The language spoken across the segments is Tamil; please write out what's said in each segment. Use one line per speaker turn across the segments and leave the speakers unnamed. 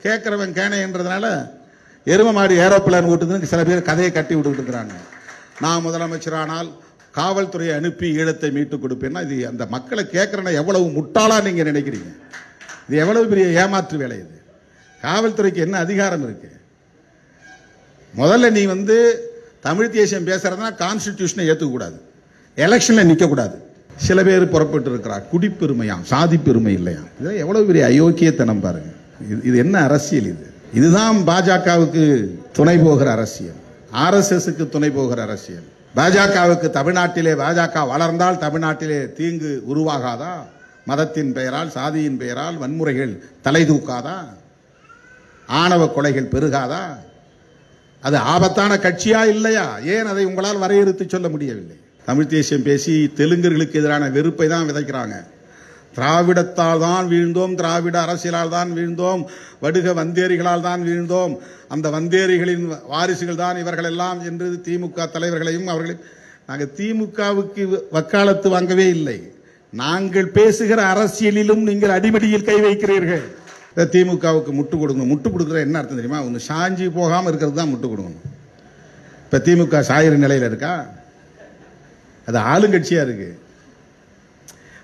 கேட்கிறவன் கேனைன்றதுனால எரும மாடு ஏரோப்ளேன் ஓட்டுதுன்னு சில பேர் கதையை கட்டி விட்டுக்கிட்டு இருக்கிறாங்க. நான் முதலமைச்சரானால் காவல்துறையை அனுப்பி ஈழத்தை மீட்டு கொடுப்பேன்னா இது அந்த மக்களை கேட்கறனா எவ்வளவு முட்டாளா நீங்க நினைக்கிறீங்க? இது எவ்வளவு பெரிய ஏமாற்று வேலை இது. காவல்துறைக்கு என்ன அதிகாரம் இருக்கு? முதல்ல நீ தமிழ் தேசியம் பேசுறதுனா கான்ஸ்டிடியூஷனை ஏற்றுக்கூடாது, எலெக்ஷன்ல நிற்கக்கூடாது. சில பேர் புறப்பட்டு இருக்கிறார் குடிப்பெருமையாம், சாதி பெருமை இல்லையா. இதெல்லாம் எவ்வளவு பெரிய அயோக்கியத்தனம் பாருங்க. இது என்ன அரசியல்? இதுதான் பாஜகவுக்கு துணை போகிற அரசியல், ஆர்எஸ்எஸ்க்கு துணை போகிற அரசியல். பாஜகவுக்கு தமிழ்நாட்டிலே பாஜக வளர்ந்தால் தமிழ்நாட்டிலே தீங்கு உருவாகாதா? மதத்தின் பெயரால் சாதியின் பெயரால் வன்முறைகள் தலை தூக்காதா? ஆணவ கொலைகள் பெருகாதா? அது ஆபத்தான கட்சியா இல்லையா? ஏன் அதை உங்களால் வரையறுத்து சொல்ல முடியவில்லை? தமிழ் தேசியம் பேசி தெலுங்கர்களுக்கு எதிரான வெறுப்பை தான் விதைக்கிறாங்க. திராவிடத்தால் தான் வீழ்ந்தோம், திராவிட அரசியலால் தான் வீழ்ந்தோம், வடுக வந்தேரிகளால் தான் வீழ்ந்தோம், அந்த வந்தேரிகளின் வாரிசுகள் தான் இவர்கள் எல்லாம் என்று திமுக தலைவர்களையும் அவர்களையும் நாங்கள் திமுகவுக்கு வக்காலத்து வாங்கவே இல்லை. நாங்கள் பேசுகிற அரசியலிலும் நீங்கள் அடிமடியில் கை வைக்கிறீர்கள். திமுகவுக்கு முட்டு கொடுக்கணும். முட்டு கொடுக்குற என்ன அர்த்தம் தெரியுமா? ஒன்று சாஞ்சி போகாமல் இருக்கிறது தான் முட்டு கொடுக்கணும். இப்போ திமுக சாயிற நிலையில் இருக்கா? அது ஆளுங்கட்சியா இருக்கு.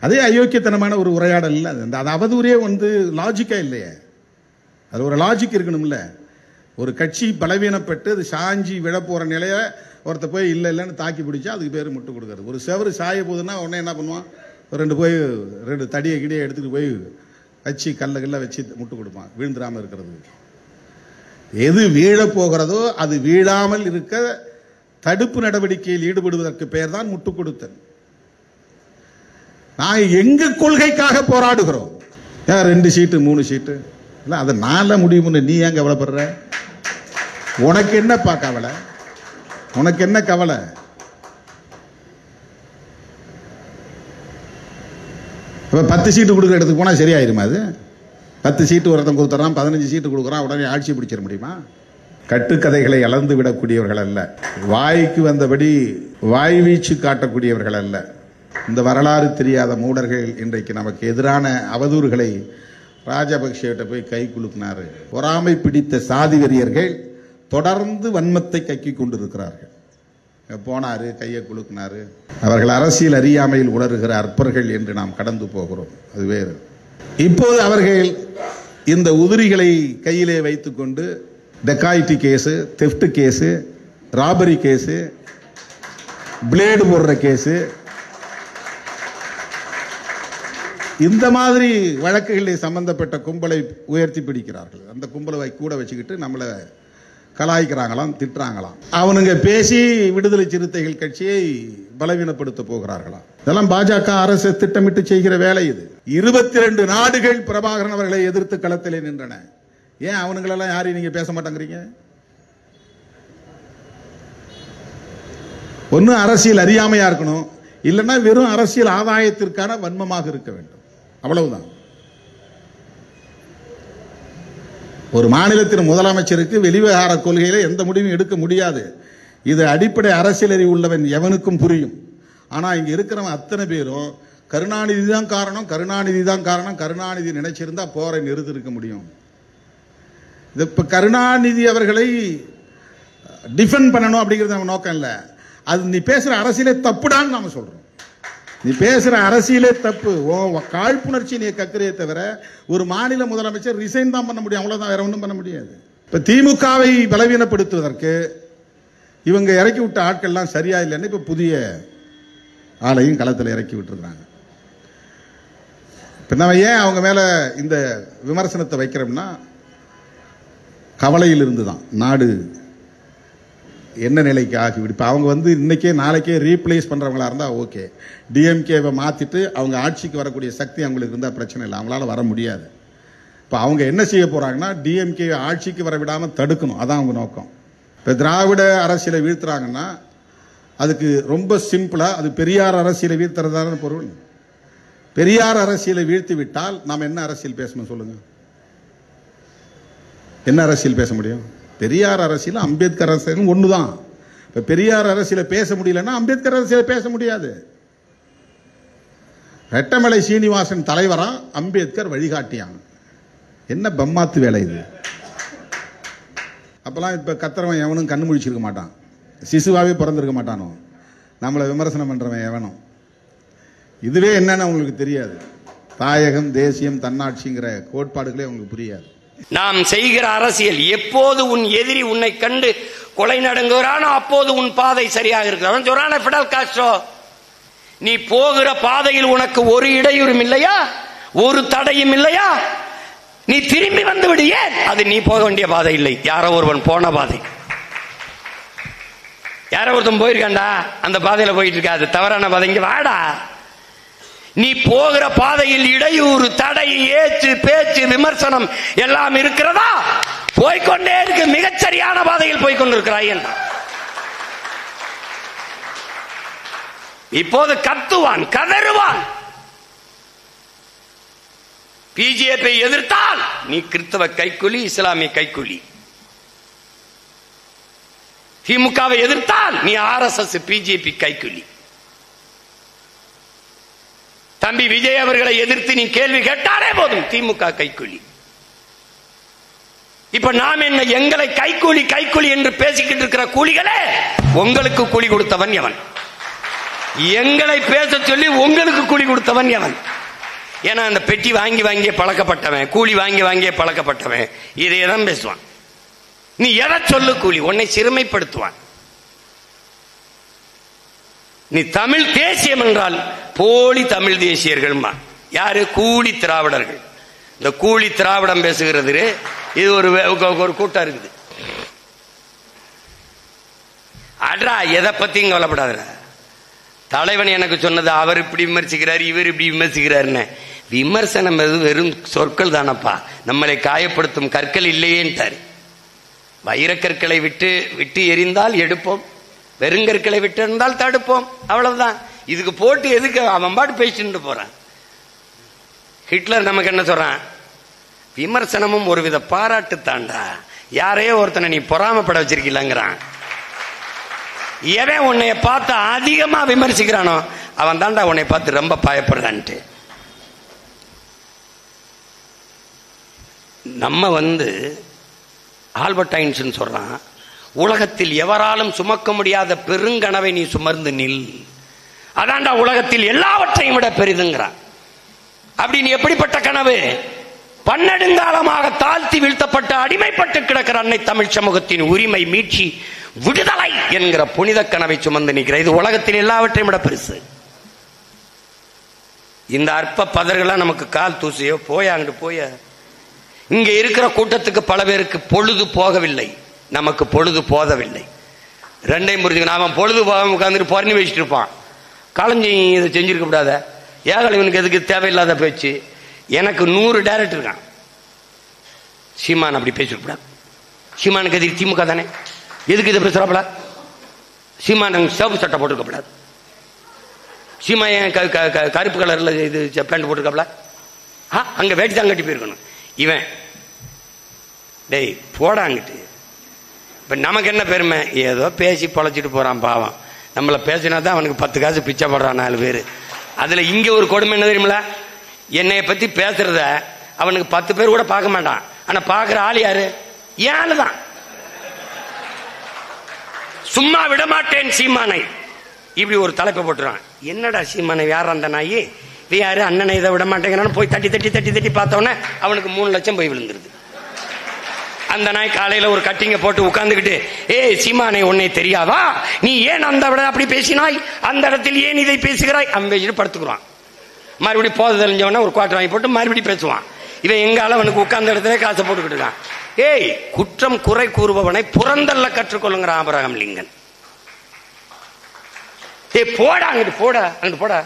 அதே அயோக்கியத்தனமான ஒரு உரையாடல் இல்லை. அந்த அவதூறே லாஜிக்கா இல்லையே. அது ஒரு லாஜிக் இருக்கணும்ல. ஒரு கட்சி பலவீனப்பட்டு அது சாஞ்சி விழ போற நிலைய ஒருத்த போய் இல்லை இல்லைன்னு தாக்கி பிடிச்சா அதுக்கு பேர் முட்டு கொடுக்கறது. ஒரு செவரு சாய போகுதுன்னா உடனே என்ன பண்ணுவான்? ரெண்டு தடியை கிடியை எடுத்துட்டு போய் வச்சு கல்ல வச்சு முட்டு கொடுப்பான், வீழ்ந்துடாமல் இருக்கிறது. எது வீழ போகிறதோ அது வீழாமல் இருக்க தடுப்பு நடவடிக்கையில் ஈடுபடுவதற்கு பெயர் தான் முட்டு கொடுத்தல். நாங்கள் எங்க கொள்கைக்காக போராடுகிறோம். 2 சீட்டு 3 சீட்டு இல்ல, அதை நாள முடியும்னு நீ ஏன் கவலைப்படுற? உனக்கு என்னப்பா கவலை? உனக்கு என்ன கவலை? இப்போ 10 சீட்டு கொடுக்குற இடத்துக்கு போனால் சரியாயிருமா? அது 10 சீட்டு ஒருத்தன் கொடுத்துறான், 15 சீட்டு கொடுக்குறான், உடனே ஆட்சி பிடிச்சிட முடியுமா? கட்டுக்கதைகளை அளந்து விடக்கூடியவர்கள் அல்ல, வாய்க்கு வந்தபடி வாய் வீச்சு காட்டக்கூடியவர்கள் அல்ல. இந்த வரலாறு தெரியாத மூடர்கள் இன்றைக்கு நமக்கு எதிரான அவதூறுகளை ராஜபக்சேட்ட போய் கை குலுக்கினாரு. பொறாமை பிடித்த சாதி வெறியர்கள் தொடர்ந்து வன்மத்தை கக்கி கொண்டிருக்கிறார்கள். போனாரு, கையை குலுக்கினாரு. அவர்கள் அரசியல் அறியாமையில் உணர்கிற அற்பர்கள் என்று நாம் கடந்து போகிறோம், அது வேறு. இப்போது அவர்கள் இந்த உதிரிகளை கையிலே வைத்துக்கொண்டு dacoity case, theft case, robbery case, blade போடுற கேஸு, இந்த மாதிரி வழக்குகளில் சம்பந்தப்பட்ட கும்பலை உயர்த்தி பிடிக்கிறார்கள். அந்த கும்பலை கூட வச்சுக்கிட்டு நம்மளை கலாய்க்கிறாங்களாம், திட்டுறாங்களாம். அவனுங்க பேசி விடுதலை சிறுத்தைகள் கட்சியை பலவீனப்படுத்த போகிறார்களாம். இதெல்லாம் பாஜக அரசு திட்டமிட்டு செய்கிற வேலை இது. 22 நாடுகள் பிரபாகரன் அவர்களை எதிர்த்து களத்திலே நின்றன. ஏன் அவனுங்களெல்லாம் யாரையும் நீங்க பேச மாட்டேங்கிறீங்க? ஒன்னு அரசியல் அறியாமையா இருக்கணும், இல்லைன்னா வெறும் அரசியல் ஆதாயத்திற்கான வன்மமாக இருக்க வேண்டும், அவ்வளவுதான். ஒரு மாநிலத்தின் முதலமைச்சருக்கு வெளிவிவகார கொள்கையில எந்த முடிவும் எடுக்க முடியாது. இது அடிப்படை அரசியல் அறிவு உள்ளவன் எவனுக்கும் புரியும். ஆனா இங்க இருக்கிறவன் அத்தனை பேரும் கருணாநிதி தான் காரணம், கருணாநிதி தான் காரணம், கருணாநிதி நினைச்சிருந்தா போரை நிறுத்தி இருக்க முடியும். இப்ப கருணாநிதி அவர்களை டிஃபெண்ட் பண்ணணும் அப்படிங்கிறது நம்ம நோக்கம் இல்லை. அது நீ பேசுற அரசியலே தப்புடான்னு நாம சொல்றோம். நீ பேசுற அரசியலே தப்பு. காழ்ப்புணர்ச்சி நீ கக்கிறே தவிர ஒரு மாநில முதலமைச்சர் ரிசைன் தான் பண்ண முடியும், அவ்வளவுதான், வேற ஒன்றும் பண்ண முடியாது. இப்ப திமுகவை பலவீனப்படுத்துவதற்கு இவங்க இறக்கி விட்ட ஆட்கள்லாம் சரியா இல்லைன்னு இப்ப புதிய ஆளையும் களத்தில் இறக்கி விட்டுருக்காங்க. இப்ப நம்ம ஏன் அவங்க மேல இந்த விமர்சனத்தை வைக்கிறோம்னா கவலையில் இருந்துதான். நாடு என்ன நிலைக்கு ஆகிவிடு. இப்போ அவங்க இன்னைக்கே நாளைக்கே ரீப்ளேஸ் பண்றவங்களா இருந்தா ஓகே, டிஎம்கேவை மாத்திட்டு அவங்க ஆட்சிக்கு வரக்கூடிய சக்தி அவங்களுக்கு இருந்தால் பிரச்சனை இல்லை, அவங்களால வர முடியாது. இப்போ அவங்க என்ன செய்ய போறாங்கன்னா டிஎம்கே ஆட்சிக்கு வர விடாம தடுக்கணும், அதான் அவங்க நோக்கம். இப்போ திராவிட அரசியலை வீழ்த்துறாங்கன்னா அதுக்கு ரொம்ப சிம்பிளா அது பெரியார் அரசியலை வீழ்த்துறதான பொருள். பெரியார் அரசியலை வீழ்த்தி விட்டால் நாம் என்ன அரசியல் பேசணும் சொல்லுங்க? என்ன அரசியல் பேச முடியும்? பெரியார் அரசியல் அம்பேத்கர் அரசியல் ஒண்ணுதான். இப்ப பெரியார் அரசியலை பேச முடியலன்னா அம்பேத்கர் அரசியலை பேச முடியாது. ரெட்டமலை சீனிவாசன் தலைவரா, அம்பேத்கர் வழிகாட்டியான். என்ன பம்மாத்து வேலை இது? அப்போல்லாம் இப்போ கத்துறவன் எவனும் கண்ணு முழிச்சிருக்க மாட்டான், சிசுவாகவே பிறந்திருக்க மாட்டானோ, நம்மளை விமர்சனம் பண்ணுறவன் எவனும். இதுவே என்னன்னு அவங்களுக்கு தெரியாது. தாயகம், தேசியம், தன்னாட்சிங்கிற கோட்பாடுகளே அவங்களுக்கு புரியாது.
நாம் செய்கிற அரசியல் எப்போது உன் எதிரி உன்னை கண்டு கொலை நடுங்குகிறானோ அப்போது உன் பாதை சரியாக இருக்கிறான் சொல்றான பிடல் காஸ்ட்ரோ. நீ போகிற பாதையில் உனக்கு ஒரு இடையூறும் இல்லையா, ஒரு தடையும் இல்லையா, நீ திரும்பி வந்து விடியே. அது நீ போக வேண்டிய பாதை இல்லை, யாரோ ஒருவன் போன பாதை. யாரோ ஒருத்தன் போயிருக்காண்டா, அந்த பாதையில போயிட்டு இருக்கா, அது தவறான பாதை. இங்க வாடா, நீ போகிற பாதையில் இடையூறு, தடை, ஏச்சு, பேச்சு, விமர்சனம் எல்லாம் இருக்கிறதா? போய்கொண்டே இருக்கு, மிகச்சரியான பாதையில் போய்கொண்டிருக்கிறாய். இப்போது கத்துவான், கதறுவான். பிஜேபி எதிர்த்தால் நீ கிறிஸ்தவ கைக்கூலி, இஸ்லாமிய கைக்கூலி. திமுகவை எதிர்த்தால் நீ RSS, பிஜேபி கைக்கூலி. தம்பி விஜய் அவர்களை எதிர்த்து நீ கேள்வி கேட்டாலே போதும், திமுக கைக்கூலி. இப்ப நாம் என்ன, எங்களை கைக்கூலி கைக்கூலி என்று பேசிக்கிட்டு இருக்கிற கூலிகளே, உங்களுக்கு கூலி கொடுத்தவன் எவன்? எங்களை பேச சொல்லி உங்களுக்கு கூலி கொடுத்தவன் எவன்? ஏன்னா அந்த பெட்டி வாங்கி வாங்கியே பழக்கப்பட்டவன், கூலி வாங்கி வாங்கியே பழக்கப்பட்டவன் இதையதான் பேசுவான். நீ எதை சொல்லு கூலி, உன்னை சிறுமைப்படுத்துவான். நீ தமிழ் தேசியம் என்றால் போலி தமிழ் தேசியர்கள். யாரு? கூலி திராவிடர்கள். இந்த கூலி திராவிடம் பேசுகிறது இது ஒரு கூட்டம் இருக்குது. அட்ரா, எதை பத்தியும் கவலைப்படாத. தலைவன் எனக்கு சொன்னது, அவர் இப்படி விமர்சிக்கிறார், இவர் இப்படி விமர்சிக்கிறாருன்னு. விமர்சனம் வெறும் சொற்கள் தானப்பா, நம்மளை காயப்படுத்தும் கற்கள் இல்லையேன்ட்டார். வைரக்கற்களை விட்டு விட்டு எரிந்தால் எடுப்போம், வெறுங்கற்களை விட்டு இருந்தால் தடுப்போம், அவ்வளவுதான். இதுக்கு போட்டு எதுக்கு அவன் பாட்டு பேசிட்டு போறான். ஹிட்லர் நமக்கு என்ன சொல்றான்? விமர்சனமும் ஒருவித பாராட்டு தாண்டா, யாரையோ ஒருத்தனை நீ பொறாமப்பட வச்சிருக்கீங்கிறான். எவன் உன்னைய பார்த்து அதிகமா விமர்சிக்கிறானோ அவன் தாண்டா உன்னை பார்த்து ரொம்ப பயப்படுறான்ட்டு. நம்ம ஆல்பர்ட் ஐன்ஸ்டீன் சொல்றான், உலகத்தில் எவராலும் சுமக்க முடியாத பெருங்கனவை நீ சுமர்ந்து நில், அதான்டா உலகத்தில் எல்லாவற்றையும் விட பெரிதுங்கிறான். அப்படி நீ எப்படிப்பட்ட கனவு? பன்னெடுங்காலமாக தாழ்த்தி வீழ்த்தப்பட்ட அடிமைப்பட்டு கிடக்கிற அன்னை தமிழ் சமூகத்தின் உரிமை மீட்சி விடுதலை என்கிற புனித கனவை சுமந்து நிற்கிற. இது உலகத்தில் எல்லாவற்றையும் விட பெருசு. இந்த அற்ப பதர்களா நமக்கு கால் தூசியோ போயாண்டு போய. இங்க இருக்கிற கூட்டத்துக்கு பல பேருக்கு பொழுது போகவில்லை, நமக்கு பொழுது போதவில்லை. ரெண்டையும் புரிஞ்சுக்கணும். அவன் பொழுது போக உட்காந்துட்டு பொறணி வச்சுட்டு இருப்பான், கலைஞ்சி இதை செஞ்சிருக்க கூடாத, ஏகலை இவனுக்கு எதுக்கு தேவையில்லாத பேச்சு. எனக்கு 100 டைரக்டர் இருக்கான். சீமான் அப்படி பேசிருக்கூடாது. சீமானுக்கு எதிர்க்கு திமுக தானே, எதுக்கு இதை பேசுறாப்பல? சீமான் சிவப்பு சட்டை போட்டிருக்கப்படாது, சீமா ஏன் கருப்பு கலர்ல இது பேண்ட் போட்டிருக்காப்ல, அங்க வேட்டி தான் கட்டி போயிருக்கணும். இவன் டேய் போடாங்கிட்டு. இப்ப நமக்கு என்ன பெருமை? ஏதோ பேசி பொழைச்சிட்டு போறான் பாவம். நம்மள பேசினா தான் அவனுக்கு 10 காசு பிச்சை போடுறான் 4 பேரு. அதுல இங்க ஒரு கொடுமை என்ன தெரியுமில? என்னைய பத்தி பேசுறத அவனுக்கு 10 பேர் கூட பார்க்க மாட்டான், ஆனா பாக்குற ஆள் யாரு? ஏன்னு தான். சும்மா விடமாட்டேன் சீமானை, இப்படி ஒரு தலைப்பை போட்டுறான். என்னடா சீமானை யார் அந்த நாயி? யாரு? அண்ணனை இதை விட மாட்டேங்கிறான்னு போய் தட்டி தட்டி தட்டி தட்டி பார்த்தோன்னே அவனுக்கு 3 லட்சம் போய் விழுந்துருது. அந்த நாய் காலையில ஒரு கட்டிங்க போட்டு உட்கார்ந்துக்கிட்டு, ஏய் சீமானை உன்னை தெரியாதா, நீ ஏன் அந்த விட அப்படி பேசினாய், அந்த இடத்தில் ஏன் இதை பேசுகிறாய், அவன் பேசிட்டு படுத்துக்குறான். மறுபடியும் போத தெரிஞ்சவன ஒரு குவார்டர் வாங்கி போட்டு மறுபடியும் பேசுவான். இவன் எங்கால அவனுக்கு உட்கார்ந்த இடத்துல காசை போட்டுக்கிட்டு இருக்கான். ஏய், குற்றம் குறை கூறுபவனை புறந்தல்ல கற்றுக்கொள்ளுங்கிற ஆபிரகாம் லிங்கன். ஏய் போடா அங்கிட்டு, போடா அங்கிட்டு, போடா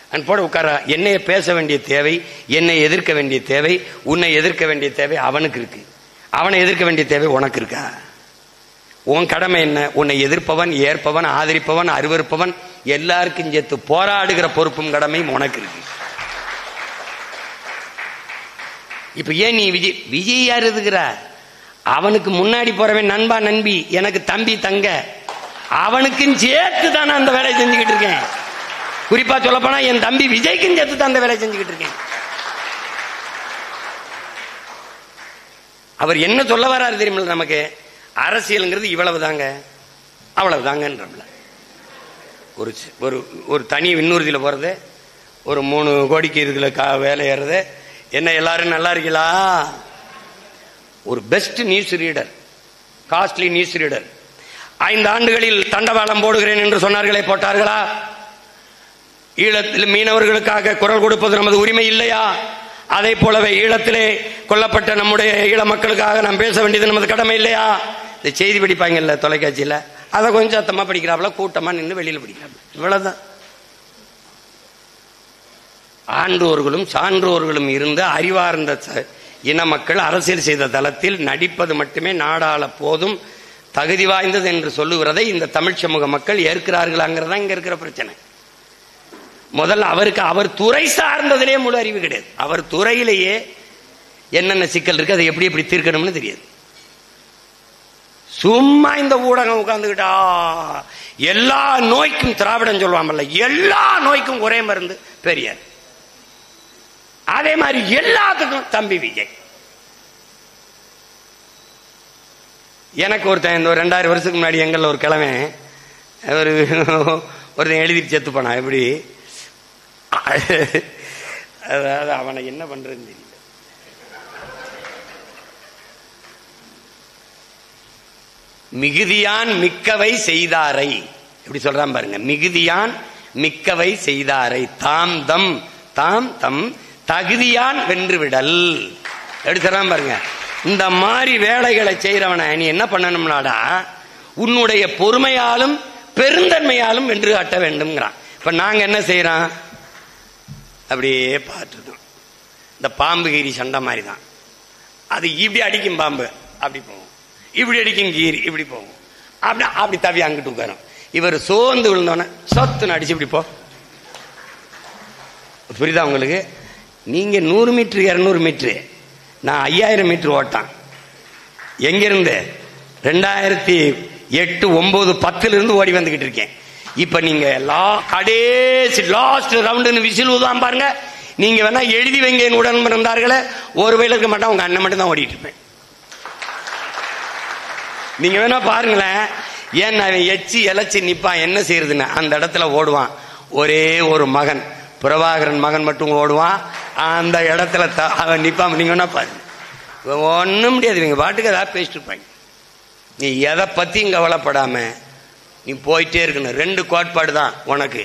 அங்கிட்டு, போட உட்கார. என்னைய பேச வேண்டிய தேவை, என்னை எதிர்க்க வேண்டிய தேவை, உன்னை எதிர்க்க வேண்டிய தேவை அவனுக்கு இருக்கு, அவனை எதிர்க்க வேண்டிய தேவை உனக்கு இருக்கா? உன் கடமை என்ன? உன்னை எதிர்ப்பவன், ஏற்பவன், ஆதரிப்பவன், அருவருப்பவன் எல்லாருக்கும் சேர்த்து போராடுகிற பொறுப்பும் கடமையும் உனக்கு இருக்கு. இப்ப ஏன் நீ விஜய் யார் எதுக்குற? அவனுக்கு முன்னாடி போறவன் நண்பா நண்பி, எனக்கு தம்பி தங்க, அவனுக்கும் சேர்த்து தான் நான் அந்த வேலையை செஞ்சுக்கிட்டு இருக்கேன். குறிப்பா சொல்ல போனா என் தம்பி விஜய்க்கும் சேர்த்து தான் அந்த வேலையை செஞ்சுக்கிட்டு இருக்கேன். அவர் என்ன சொல்ல வராரு தெரியுமில்ல நமக்கு? அரசியல்ங்கிறது இவ்வளவு தாங்க அவ்வளவு தாங்கன்றல ஒரு ஒரு தனி விண்ணூர்தியில் போறது, ஒரு 3 கோடிக்கு இதுல வேலை ஏறது, என்ன எல்லாரும் நல்லா இருக்கீங்களா? ஒரு best news reader, costly news reader. 5 ஆண்டுகளில் தண்டவாளம் போடுகிறேன் என்று சொன்னார்களே, போட்டார்களா? ஈழத்தில் மீனவர்களுக்காக குரல் கொடுப்பது நமது உரிமை இல்லையா? அதே போலவே ஈழத்திலே கொல்லப்பட்ட நம்முடைய ஈழ மக்களுக்காக நாம் பேச வேண்டியது நமது கடமை இல்லையா? இந்த செய்தி படிப்பாங்கல்ல தொலைக்காட்சியில, அதை கொஞ்சம் சத்தமா படிக்கிறாப்புல, கூட்டமா நின்று வெளியில படிக்கிறாப்புல. இவ்வளவுதான். ஆன்றோர்களும் சான்றோர்களும் இருந்த அறிவார்ந்த இன மக்கள் அரசியல் செய்த தளத்தில் நடிப்பது மட்டுமே நாடாள போதும் தகுதி வாய்ந்தது என்று சொல்லுகிறதை இந்த தமிழ் சமூக மக்கள் ஏற்கிறார்களாங்கிறதா இங்க இருக்கிற பிரச்சனை. முதல்ல அவருக்கு அவர் துறை சார்ந்ததிலேயே முழு அறிவு கிடையாது. அவர் துறையிலேயே என்னென்ன சிக்கல் இருக்கு, அதை எப்படி எப்படி தீர்க்கணும்னு தெரியாது. சும்மா இந்த ஊடகம் உட்கார்ந்துக்கிட்டா எல்லா நோய்க்கும் திராவிடம் சொல்லுவாங்கல்ல, எல்லா நோய்க்கும் ஒரே மருந்து பெரியார். அதே மாதிரி எல்லாத்துக்கும் தம்பி விஜய். எனக்கு ஒருத்தன் இந்த 2000 வருஷத்துக்கு முன்னாடி எங்கள்ல ஒரு கிழமை ஒருத்தன் எழுதிட்டு செத்து போனா. எப்படி? அதாவது அவனை என்ன பண்றதுன்னு தெரியல. மிகுதியான் மிக்கவை செய்தாரை, எப்படி சொல்றான் பாருங்க. மிகுதியான் மிக்கவை செய்தாரை தாம் தம் தாம் தம் தகுதியான் வென்றுவிடல். எப்படி சொல்றான் பாருங்க. இந்த மாதிரி வேலைகளை செய்யறவனை நீ என்ன பண்ணணும்னாடா, உன்னுடைய பொறுமையாலும் பெருந்தன்மையாலும் வென்று காட்ட வேண்டும்ங்கிறான். இப்ப நாங்க என்ன செய்யறோம்? அப்படியே பார்த்துட்டோம். இந்த பாம்பு கீரி சண்டை மாதிரி தான். அது இப்படி அடிக்கும் பாம்பு, அப்படி போகும். இப்படி அடிக்கும் கீரி, இப்படி போகும். அப்படி அப்படி தவி அங்கிட்டு உட்காரும். இவர் சோர்ந்து விழுந்தோன்னே சொத்துன்னு அடிச்சு இப்படி போ. புரியுதா உங்களுக்கு? நீங்க 100 மீட்டர் 200 மீட்டரு, நான் 5000 மீட்டர் ஓட்டான். எங்கிருந்து? 2008, 9, 10 இருந்து ஓடி வந்துகிட்டு இருக்கேன். இப்ப நீங்க கடைசி லாஸ்ட் ரவுண்டுன்னு விசில் ஊதான் பாருங்க. நீங்க வேணா எழுதி வைங்க, உடன் இருந்தார்களே ஒரு வேலை இருக்க மாட்டா, உங்க அண்ணன் மட்டும் தான் ஓடிட்டு இருப்பேன். நீங்க வேணா பாருங்களேன். ஏன் அவன் எச்சி இலைச்சி நிப்பான், என்ன செய்யறதுன்னு அந்த இடத்துல ஓடுவான். ஒரே ஒரு மகன், பிரபாகரன் மகன் மட்டும் ஓடுவான். அந்த இடத்துல அவன் நிப்பான். நீங்க வேணா பாருங்க, ஒண்ணும் முடியாது. இவங்க பாட்டுக்கு ஏதாவது பேசிட்டு இருப்பாங்க. நீ எதை பத்தியும் கவலைப்படாம நீ போயிட்டே இருக்கணும். 2 கோட்பாடு தான் உனக்கு.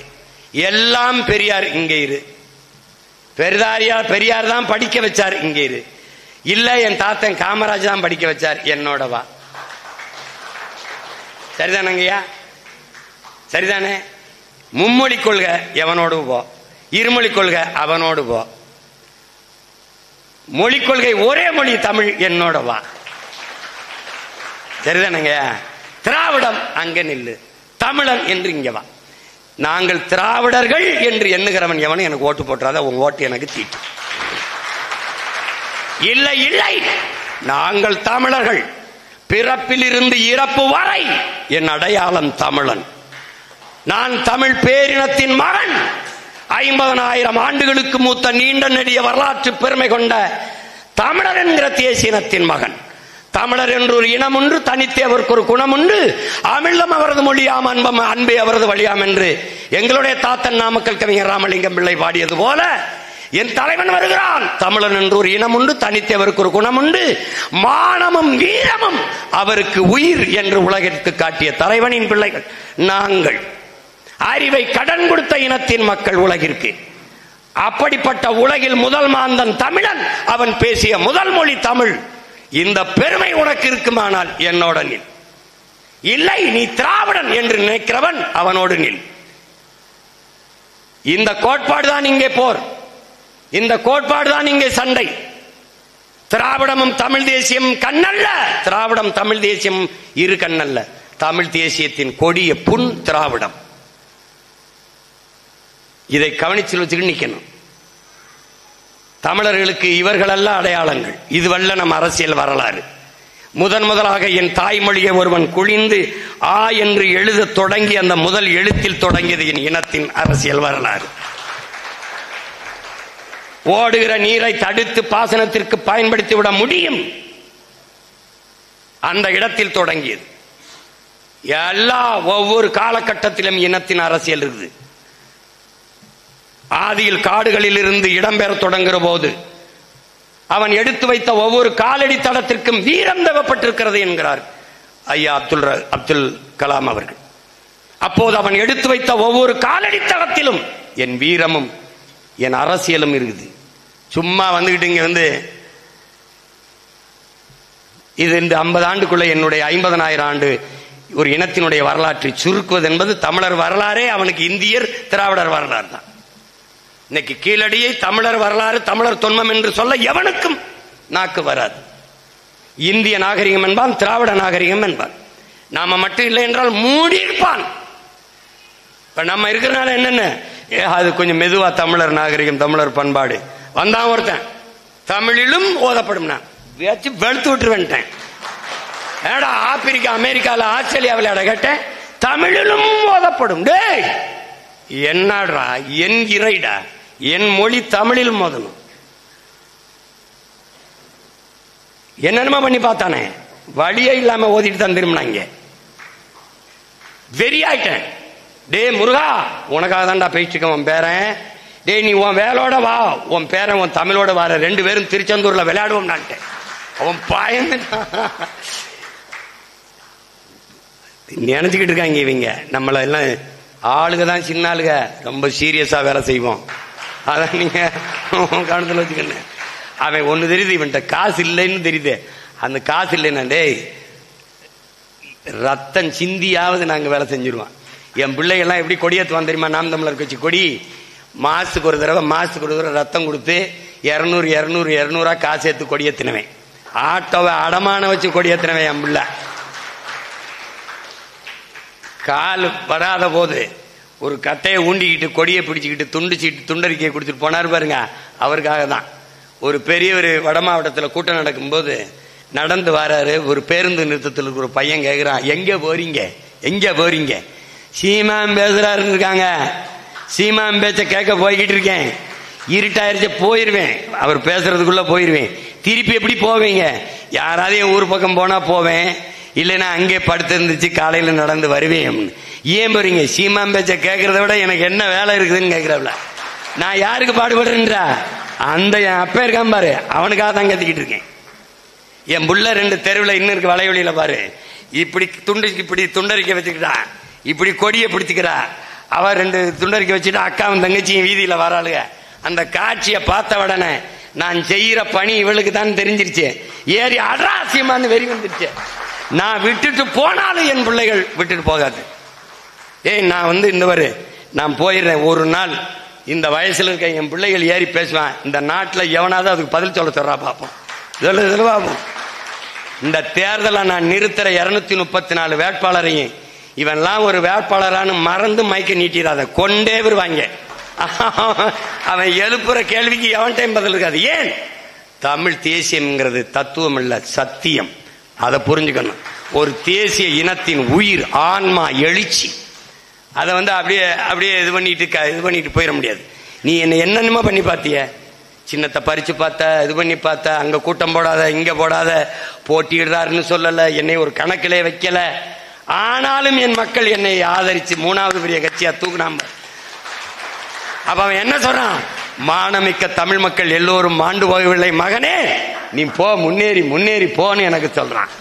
எல்லாம் பெரியார், இங்க இரு. பெரியார் தான் படிக்க வச்சார், இங்க இரு. இல்ல என் தாத்தன் காமராஜ் தான் படிக்க வச்சார், என்னோட வா. சரிதானங்கய்யா? சரிதானே? மும்மொழி கொள்கை எவனோடு போ, இருமொழி கொள்கை அவனோடு போ. மொழி கொள்கை ஒரே மொழி தமிழ், என்னோட வா. சரிதானங்கய்யா? திராவிடம் அங்க நில்லு, தமிழன் என்று இங்க வா. நாங்கள் திராவிடர்கள் என்று எண்ணுகிறவன் எவனும் எனக்கு ஓட்டு போட்டுறாத, உன் ஓட்டு எனக்கு தீட்டு. இல்லை இல்லை, நாங்கள் தமிழர்கள், பிறப்பில் இருந்து இறப்பு வரை என் அடையாளம் தமிழன். நான் தமிழ் பேரினத்தின் மகன். 50,000 ஆண்டுகளுக்கு மூத்த நீண்ட நெடிய வரலாற்று பெருமை கொண்ட தமிழர் என்கிற தேசியனத்தின் மகன். தமிழர் என்று ஒரு இனம் உண்டு, தனித்தே அவருக்கு ஒரு குணம் உண்டு. அமிழ்தம் அவரது மொழியாம், அன்பம் அன்பே அவரது வழியாம் என்று எங்களுடைய தாத்தன் நாமக்கல் கவிஞர் ராமலிங்கம் பிள்ளை பாடியது போல என் தலைவன் வருகிறான். தமிழன் என்று ஒரு இனம் உண்டு, தனித்தே அவருக்கு ஒரு குணம் உண்டு. மானமும் வீரமும் அவருக்கு உயிர் என்று உலகிற்கு காட்டிய தலைவனின் பிள்ளைகள் நாங்கள். அறிவை கடன் கொடுத்த இனத்தின் மக்கள் உலகிற்கு. அப்படிப்பட்ட உலகில் முதல் மாந்தன் தமிழன். அவன் பேசிய முதல் மொழி தமிழ். இந்த பெருமை உனக்கு இருக்குமானால் என்னோட நில். இல்லை, நீ திராவிடன் என்று நினைக்கிறவன் அவனோடு நில். இந்த கோட்பாடு தான் இங்கே போர், இந்த கோட்பாடு தான் இங்கே சண்டை. திராவிடமும் தமிழ் தேசியம் கண்ணல்ல, திராவிடம் தமிழ் தேசியம் இரு கண்ணல்ல. தமிழ் தேசியத்தின் கொடிய புண் திராவிடம். இதை கவனிச்சு வச்சுக்கிட்டு நிக்கணும். தமிழர்களுக்கு இவர்களல்ல அடையாளங்கள். இதுவல்ல நம் அரசியல் வரலாறு. முதலாக என் தாய்மொழியை ஒருவன் குழிந்து ஆ என்று எழுத தொடங்கி அந்த முதல் எழுத்தில் தொடங்கியது என் இனத்தின் அரசியல் வரலாறு. ஓடுகிற நீரை தடுத்து பாசனத்திற்கு பயன்படுத்தி விட முடியும். அந்த இடத்தில் தொடங்கியது. ஒவ்வொரு காலகட்டத்திலும் இனத்தின் அரசியல் இருக்குது. ஆதியில் காடுகளில் இருந்து இடம்பெற தொடங்குகிற போது அவன் எடுத்து வைத்த ஒவ்வொரு காலடி தடத்திற்கும் வீரம் தேவைப்பட்டிருக்கிறது என்கிறார் ஐயா அப்துல் கலாம் அவர்கள். அப்போது அவன் எடுத்து வைத்த ஒவ்வொரு காலடி தடத்திலும் என் வீரமும் என் அரசியலும் இருக்குது. சும்மா வந்துகிட்டு இங்க வந்து இது இந்த 50 ஆண்டுக்குள்ள என்னுடைய 50,000 ஆண்டு ஒரு இனத்தினுடைய வரலாற்றை சுருக்குவது என்பது தமிழர் வரலாறே அவனுக்கு இந்தியர் திராவிடர் வரலாறு தான். இன்னைக்கு கீழடியை தமிழர் வரலாறு தமிழர் தொன்மம் என்று சொல்ல எவனுக்கும் நாக்கு வராது. இந்திய நாகரிகம் என்பான், திராவிட நாகரிகம் என்பான். நாம மட்டும் இல்லை என்றால் மூடி இருப்பான். இப்ப நம்ம இருக்கிறனால என்னென்ன அது கொஞ்சம் மெதுவா தமிழர் நாகரிகம் தமிழர் பண்பாடு வந்தான் ஒருத்தன் தமிழிலும் ஓதப்படும். நான் வெளுத்து விட்டுருவேன்ட்டேன். ஏடா ஆப்பிரிக்கா அமெரிக்கால ஆஸ்திரேலியாவில் கேட்டேன் தமிழிலும் ஓதப்படும். டேய் என்னடா என் இறைடா என் மொழி தமிழில் மோதணும். என்னென்னமா பண்ணி பார்த்தானே வழியே இல்லாம ஓதிட்டு தான் திரும்பினாங்க. வெறியாயிட்டேன். டே முருகா உனக்காக தான்டா பேசிட்டு உன் பேரன். டே நீ உன் வேலோட வா, உன் பேரன் உன் தமிழோட வர 2 பேரும் திருச்செந்தூர்ல விளையாடுவோம். அவன் பயந்து நினைச்சுக்கிட்டு இருக்காங்க இவங்க. நம்மள எல்லாம் ஆளுக தான் சின்ன ஆளுக, ரொம்ப சீரியஸா வேலை செய்வோம். அதான் நீங்க கவனத்தில் வச்சுக்கணும். அவன் ஒண்ணு தெரியுது, இவன்கிட்ட காசு இல்லைன்னு தெரியுது. அந்த காசு இல்லைன்னா டேய் ரத்தம் சிந்தியாவது நாங்க வேலை செஞ்சிருவோம். என் பிள்ளைகள்லாம் எப்படி கொடியேற்றுவான் தெரியுமா? நாம் தமிழர் கட்சி கொடி மாசத்துக்கு ஒரு தடவை ரத்தம் கொடுத்து 200 காசு எடுத்து கொடியேற்றினவன். ஆட்டோவை அடமான வச்சு கொடியேற்றினவன் என் பிள்ளை. கால் படாத போது ஒரு கட்டையை ஊண்டிக்கிட்டு கொடியை பிடிச்சிக்கிட்டு துண்டறிக்கையை கொடுத்துட்டு போனார் பாருங்க. அவருக்காக தான். ஒரு பெரியவர் வட மாவட்டத்தில் கூட்டம் நடக்கும் போது நடந்து வராரு. ஒரு பேருந்து நிறுத்தத்தில் இருக்கிற ஒரு பையன் கேட்கிறான், எங்க போறீங்க? சீமான் பேசுறாருன்னு இருக்காங்க. சீமான் பேச்ச கேட்க போய்கிட்டு இருக்கேன். இருட்டாயிருச்சு போயிருவேன். அவர் பேசுறதுக்குள்ள போயிருவேன். திருப்பி எப்படி போவீங்க? யாராவது என் ஊர் பக்கம் போனா போவேன், இல்லைன்னா அங்கே படுத்து இருந்துச்சு காலையில நடந்து வருவேன். ஏன் போறீங்க? சீமான் பேச்ச கேட்கறத விட எனக்கு என்ன வேலை இருக்குதுன்னு கேட்கிறவள. நான் யாருக்கு பாடுபடுறேன்றா? அந்த என் அப்பா இருக்கான் பாரு, அவனுக்காக தான் கத்திக்கிட்டு இருக்கேன். என் புள்ள 2 தெருவில் இன்னும் இருக்கு வளைவெளியில பாரு. இப்படி துண்டறிக்கை வச்சுக்கிட்டா, இப்படி கொடியை பிடிச்சுக்கிறா. அவ 2 துண்டறிக்கை வச்சுட்டு அக்காவும் தங்கச்சியும் வீதியில வராளுங்க. அந்த காட்சியை பார்த்த உடனே நான் செய்யற பணி இவளுக்கு தான் தெரிஞ்சிருச்சு. ஏறி அட்ராசியமானு வெறி வந்துருச்சு. நான் விட்டுட்டு போனாலும் என் பிள்ளைகள் விட்டுட்டு போகாது. நான் இந்த வரு நான் போயிடுறேன். ஒரு நாள் இந்த வயசுல இருக்க என் பிள்ளைகள் ஏறி பேசுவான். இந்த நாட்டில் எவனாவது அதுக்கு பதில் சொல்றா பார்ப்போம். இந்த தேர்தலை நான் நிறுத்துற 234 வேட்பாளரையும் இவன்லாம் ஒரு வேட்பாளரானு மறந்து மைக்க நீட்டிடாத, கொண்டே வருவாங்க. அவன் எழுப்புற கேள்விக்கு எவன் டைம் பதில் இருக்காது. ஏன்? தமிழ் தேசியம்ங்கிறது தத்துவம் இல்ல, சத்தியம். அதை புரிஞ்சுக்கணும். ஒரு தேசிய இனத்தின் உயிர், ஆன்மா, எழுச்சி. அதை அப்படியே இது பண்ணிட்டு போயிட முடியாது. நீ என்னென்னமோ பண்ணி பார்த்திய, சின்னத்தை பறிச்சு பார்த்த, இது பண்ணி பார்த்த, அங்க கூட்டம் போடாத, இங்க போடாத, போட்டியிடுறாருன்னு சொல்லல, என்னை ஒரு கணக்கிலே வைக்கல. ஆனாலும் என் மக்கள் என்னை ஆதரிச்சு 3வது பெரிய கட்சியா தூக்குனாம. அப்ப அவன் என்ன சொல்றான்? மானமிக்க தமிழ் மக்கள் எல்லோரும் மாண்டு போகவில்லை மகனே, நீ போ, முன்னேறி போன்னு எனக்கு சொல்றான்.